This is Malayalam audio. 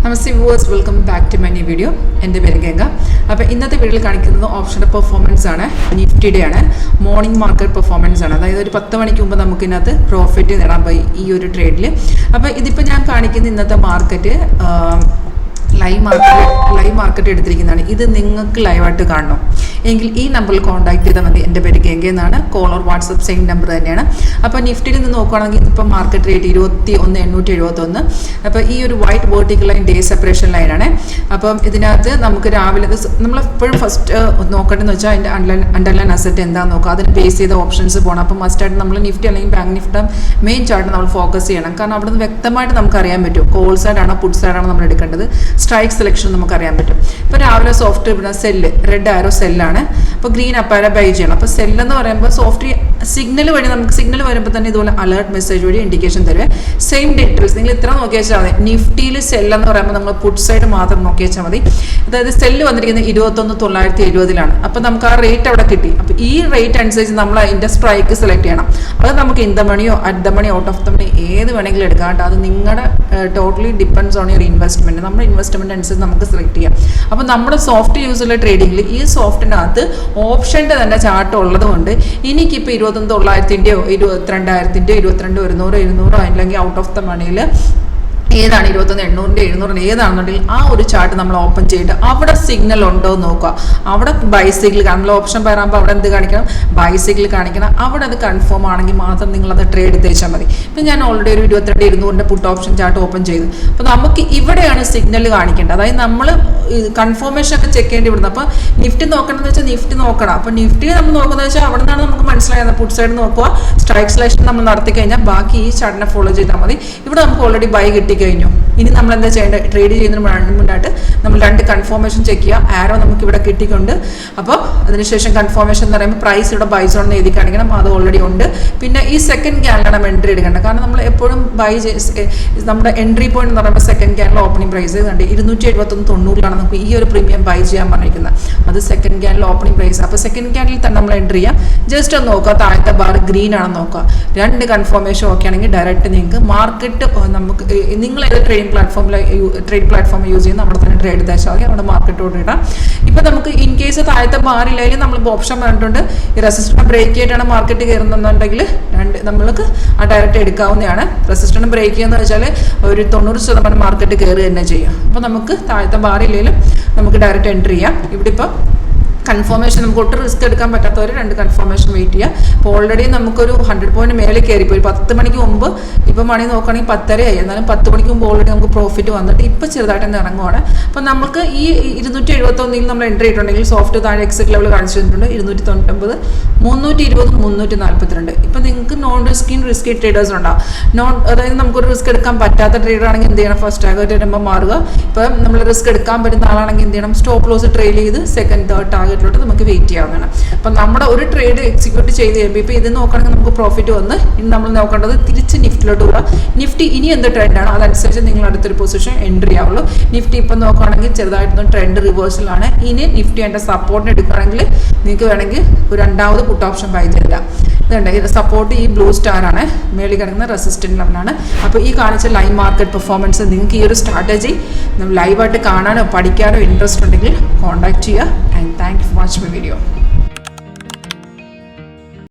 Namaste viewers, welcome back to my new video. എൻ്റെ പേര് ഗംഗ. അപ്പോൾ ഇന്നത്തെ വീഡിയോയിൽ കാണിക്കുന്നത് ഓപ്ഷൻ്റെ പെർഫോമൻസ് ആണ്. നിഫ്റ്റിയുടെ ആണ്, മോർണിംഗ് മാർക്കറ്റ് പെർഫോമൻസ് ആണ്. അതായത് ഒരു 10 മണിക്ക് മുമ്പ് നമുക്ക് ഇതിനകത്ത് പ്രോഫിറ്റ് നേടാൻ പോയി ഈ ഒരു ട്രേഡിൽ. അപ്പോൾ ഇതിപ്പോൾ ഞാൻ കാണിക്കുന്ന ഇന്നത്തെ മാർക്കറ്റ് ലൈവ് മാർക്കറ്റ് എടുത്തിരിക്കുന്നതാണ്. ഇത് നിങ്ങൾക്ക് ലൈവായിട്ട് കാണണം എങ്കിൽ ഈ നമ്പറിൽ കോൺടാക്ട് ചെയ്താൽ മതി. എൻ്റെ പേര് ഗംഗ എന്നാണ്. Call or WhatsApp same number തന്നെയാണ്. അപ്പോൾ നിഫ്റ്റിയിൽ നിന്ന് നോക്കുകയാണെങ്കിൽ ഇപ്പോൾ മാർക്കറ്റ് റേറ്റ് 21,871. അപ്പോൾ ഈ ഒരു white vertical line day separation ലൈനാണ്. അപ്പം ഇതിനകത്ത് നമുക്ക് രാവിലെ നമ്മളെപ്പോഴും ഫസ്റ്റ് നോക്കേണ്ടതെന്ന് വെച്ചാൽ അതിൻ്റെ അണ്ടർലൈൻ അസറ്റ് എന്താണെന്ന് നോക്കുക. അതിന് ബേസ് ചെയ്ത ഓപ്ഷൻസ് പോകണം. അപ്പോൾ മസ്റ്റായിട്ട് നമ്മൾ നിഫ്റ്റി അല്ലെങ്കിൽ ബാങ്ക് നിഫ്റ്റി മെയിൻ ചാർട്ട് നമ്മൾ ഫോക്കസ് ചെയ്യണം. കാരണം അവിടെ നിന്ന് വ്യക്തമായിട്ട് നമുക്ക് അറിയാൻ പറ്റും കോൾ സൈഡാണോ പുട്ട് സൈഡാണോ നമ്മൾ എടുക്കേണ്ടത്. സ്ട്രൈക്ക് സെലക്ഷൻ നമുക്ക് അറിയാൻ പറ്റും. ഇപ്പോൾ രാവിലെ സോഫ്റ്റ് ഇവിടെ സെല്ല് റെഡ് ആരോ സെല്ലാണ്. അപ്പോൾ ഗ്രീൻ അപ്പാര ബൈ ചെയ്യണം. അപ്പോൾ സെല്ലെന്ന് പറയുമ്പോൾ സോഫ്റ്റ് സിഗ്നൽ വഴി നമുക്ക് സിഗ്നൽ വരുമ്പോൾ തന്നെ ഇതുപോലെ അലേർട്ട് മെസ്സേജ് വഴി ഇൻഡിക്കേഷൻ തരുവേ. സെയിം ഡീറ്റെയിൽസ് നിങ്ങൾ ഇത്ര നോക്കി വെച്ചാൽ മതി. നിഫ്റ്റിയിൽ സെല്ലെന്ന് പറയുമ്പോൾ നമ്മൾ പുട്ട് സൈഡ് മാത്രം നോക്കി വെച്ചാൽ മതി. അതായത് സെല്ല് വന്നിരിക്കുന്നത് 21,970 അപ്പോൾ നമുക്ക് ആ റേറ്റ് അവിടെ കിട്ടി. അപ്പോൾ ഈ റേറ്റ് അനുസരിച്ച് നമ്മൾ അതിൻ്റെ സ്ട്രൈക്ക് സെലക്ട് ചെയ്യണം. അത് നമുക്ക് in the money at the money out of the money ഏത് വേണമെങ്കിലും എടുക്കാം കേട്ടോ. അത് നിങ്ങളുടെ totally depends on your investment. നമ്മുടെ ഇൻവെസ്റ്റ്മെൻറ്റ് അനുസരിച്ച് നമുക്ക് സെലക്ട് ചെയ്യാം. അപ്പോൾ നമ്മുടെ സോഫ്റ്റ് യൂസുള്ള ട്രേഡിങ്ങിൽ ഈ സോഫ്റ്റിനകത്ത് ഓപ്ഷൻ്റെ തന്നെ ചാർട്ട് ഉള്ളത് കൊണ്ട് എനിക്കിപ്പോൾ 21,900-ൻ്റെയോ 22,000-ൻ്റെയോ 22,100-200 അല്ലെങ്കിൽ ഔട്ട് ഓഫ് ദ മണിയിൽ ഏതാണ് 21,800-ൻ്റെ 700 ഏതാണെന്നുണ്ടെങ്കിൽ ആ ഒരു ചാർട്ട് നമ്മൾ ഓപ്പൺ ചെയ്തിട്ട് അവിടെ സിഗ്നൽ ഉണ്ടോ എന്ന് നോക്കുക. അവിടെ ബൈസിക്കിൾ നമ്മൾ ഓപ്ഷൻ പറയുമ്പോൾ അവിടെ എന്ത് കാണിക്കണം, ബൈസിക്കിൾ കാണിക്കണം. അവിടെ അത് കൺഫേം ആണെങ്കിൽ മാത്രം നിങ്ങളത് ട്രേഡ് തേച്ചാൽ മതി. ഇപ്പം ഞാൻ ഓൾറെഡി ഒരു 22,200-ൻ്റെ പുട്ട് ഓപ്ഷൻ ചാർട്ട് ഓപ്പൺ ചെയ്തു. അപ്പോൾ നമുക്ക് ഇവിടെയാണ് സിഗ്നൽ കാണിക്കേണ്ടത്. അതായത് നമ്മൾ കൺഫർമേഷൻ ഒക്കെ ചെക്ക് ചെയ്യേണ്ടി വിടുന്നത്. അപ്പോൾ നിഫ്റ്റി നോക്കണമെന്ന് വെച്ചാൽ നിഫ്റ്റി നോക്കണം. അപ്പോൾ നിഫ്റ്റി നമ്മൾ നോക്കുന്നത് വെച്ചാൽ അവിടെ നിന്നാണ് നമുക്ക് മനസ്സിലായത്. പുട്ട് സൈഡ് നോക്കുക, സ്ട്രൈക്ക് സെലക്ഷൻ നമ്മൾ നടത്തി കഴിഞ്ഞാൽ ബാക്കി ഈ ചാർട്ടിനെ ഫോളോ ചെയ്താൽ മതി. ഇവിടെ നമുക്ക് ഓൾറെഡി ബൈ കിട്ടി കഴിഞ്ഞു. ഇനി നമ്മൾ എന്താ ചെയ്യേണ്ടത്, ട്രേഡ് ചെയ്യുന്നതിന് മുന്നായിട്ട് നമ്മൾ 2 കൺഫർമേഷൻ ചെക്ക് ചെയ്യുക. ആരോ നമുക്ക് ഇവിടെ കിട്ടിക്കൊണ്ട് അപ്പോൾ അതിനുശേഷം കൺഫർമേഷൻ എന്ന് പറയുമ്പോൾ പ്രൈസ് ഇവിടെ ബൈ സോൺ എഴുതി കാണിക്കണം. അത് ഓൾറെഡി ഉണ്ട്. പിന്നെ ഈ സെക്കൻഡ് ക്യാനിലാണ് നമ്മൾ എൻട്രി എടുക്കേണ്ടത്. കാരണം നമ്മൾ എപ്പോഴും നമ്മുടെ എൻട്രി പോയിന്റ് എന്ന് പറയുമ്പോൾ സെക്കൻഡ് ക്യാനിൽ ഓപ്പണിംഗ് പ്രൈസ് കണ്ട് 271.90 നമുക്ക് ഈ ഒരു പ്രീമിയം ബൈ ചെയ്യാൻ പറഞ്ഞിരിക്കുന്നത്. അത് സെക്കൻഡ് ക്യാനിൽ ഓപ്പണിംഗ് പ്രൈസ്. അപ്പോൾ സെക്കൻഡ് ക്യാനിൽ തന്നെ നമ്മൾ എൻട്രി ചെയ്യാം. ജസ്റ്റ് ഒന്ന് നോക്കുക, താഴത്തെ ബാർ ഗ്രീൻ ആണെന്ന് നോക്കുക. 2 കൺഫർമേഷൻ ഓക്കെ ആണെങ്കിൽ ഡയറക്റ്റ് നിങ്ങൾക്ക് മാർക്കറ്റ് നമുക്ക് നിങ്ങൾ ഏത് ട്രേഡ് പ്ലാറ്റ്ഫോം യൂസ് ചെയ്യുന്ന അവിടെ തന്നെ ട്രേഡ് തേച്ചാൽ മതി. അവിടെ മാർക്കറ്റ് ഓർഡർ ഇടാം. ഇപ്പം നമുക്ക് ഇൻ കേസ് താഴത്തെ ബാറില്ലെങ്കിൽ നമ്മൾ ഓപ്ഷൻ പറഞ്ഞിട്ടുണ്ട്. ഈ റെസിസ്റ്റൻറ്റ് ബ്രേക്ക് ചെയ്തിട്ടാണ് മാർക്കറ്റ് കയറുന്നുണ്ടെങ്കിൽ നമ്മൾക്ക് ആ ഡയറക്റ്റ് എടുക്കാവുന്നതാണ്. റെസിസ്റ്റൻറ്റ് ബ്രേക്ക് ചെയ്യുന്നത് വെച്ചാൽ ഒരു 90% മാർക്കറ്റ് കയറുക തന്നെ ചെയ്യാം. അപ്പോൾ നമുക്ക് താഴത്തെ ബാറില്ലെങ്കിലും നമുക്ക് ഡയറക്റ്റ് എൻട്രി ചെയ്യാം. ഇവിടെ ഇപ്പോൾ കൺഫർമേഷൻ നമുക്ക് ഒട്ടും റിസ്ക് എടുക്കാൻ പറ്റാത്തവർ 2 കൺഫർമേഷൻ വെയിറ്റ് ചെയ്യുക. അപ്പോൾ ഓൾറെഡി നമുക്കൊരു 100 പോയിന്റ് മേലെ കയറിപ്പോയി. 10 മണിക്ക് മുമ്പ് ഇപ്പോൾ മണി നോക്കുകയാണെങ്കിൽ 10:30 ആയി. എന്നാലും 10 മണിക്ക് മുമ്പ് ഓൾറെഡി നമുക്ക് പ്രോഫിറ്റ് വന്നിട്ട് ഇപ്പോൾ ചെറുതായിട്ട് തന്നെ ഇറങ്ങുവാണ്. അപ്പോൾ നമുക്ക് ഈ 271 നമ്മൾ എൻട്രി ചെയ്തിട്ടുണ്ടെങ്കിൽ സോഫ്റ്റ് താഴെ എക്സിറ്റ് ലെവൽ കാണിച്ചിട്ടുണ്ട് 299, 320, 342. ഇപ്പോൾ നിങ്ങൾക്ക് നോൺ റിസ്കി ട്രേഡേഴ്സ് ഉണ്ടാവും. അതായത് നമുക്കൊരു റിസ്ക് എടുക്കാൻ പറ്റാത്ത ട്രേഡർ ആണെങ്കിൽ എന്ത് ചെയ്യണം, ഫസ്റ്റ് ടാർഗറ്റ് വരുമ്പോൾ മാറുക. ഇപ്പോൾ നമ്മൾ റിസ്ക് എടുക്കാൻ പറ്റുന്ന ആളാണെങ്കിൽ എന്ത് ചെയ്യണം, സ്റ്റോപ്പ് ലോസ് ട്രെയിൽ ചെയ്ത് സെക്കൻഡ് തേർഡ് ടാർഗറ്റിലോട്ട് നമുക്ക് വെയിറ്റ് ചെയ്യാവുന്നതാണ്. അപ്പം നമ്മുടെ ഒരു ട്രേഡ് എക്സിക്യൂട്ട് ചെയ്ത് കഴിയുമ്പോൾ ഇപ്പോൾ ഇത് നോക്കുകയാണെങ്കിൽ നമുക്ക് പ്രോഫിറ്റ് വന്ന് ഇനി നമ്മൾ നോക്കേണ്ടത് തിരിച്ച് നിഫ്റ്റിലോട്ട് പോവുക. നിഫ്റ്റി ഇനി എന്ത് ട്രെൻഡാണ് അതനുസരിച്ച് നിങ്ങൾ അടുത്തൊരു പൊസിഷൻ എൻട്രി ആവുള്ളൂ. നിഫ്റ്റി ഇപ്പം നോക്കുകയാണെങ്കിൽ ചെറുതായിട്ടൊന്നും ട്രെൻഡ് റിവേഴ്സലാണ്. ഇനി നിഫ്റ്റി അതിൻ്റെ സപ്പോർട്ടിന് എടുക്കുകയാണെങ്കിൽ നിങ്ങൾക്ക് വേണമെങ്കിൽ ഒരു 2ാമത് പുട്ട് ഓപ്ഷൻ ബൈ ചെയ്തില്ല. ഇതുണ്ട്, ഇത് സപ്പോർട്ട് ഈ ബ്ലൂ സ്റ്റാർ ആണ്, മേളിൽ കിടക്കുന്ന റെസിസ്റ്റൻറ്റ് ലെവലാണ്. അപ്പോൾ ഈ കാണിച്ച ലൈവ് മാർക്കറ്റ് പെർഫോമൻസ് നിങ്ങൾക്ക് ഈ ഒരു സ്ട്രാറ്റജി ലൈവായിട്ട് കാണാനോ പഠിക്കാനോ ഇൻട്രസ്റ്റ് ഉണ്ടെങ്കിൽ കോൺടാക്ട് ചെയ്യുക. And thank you for watching my video.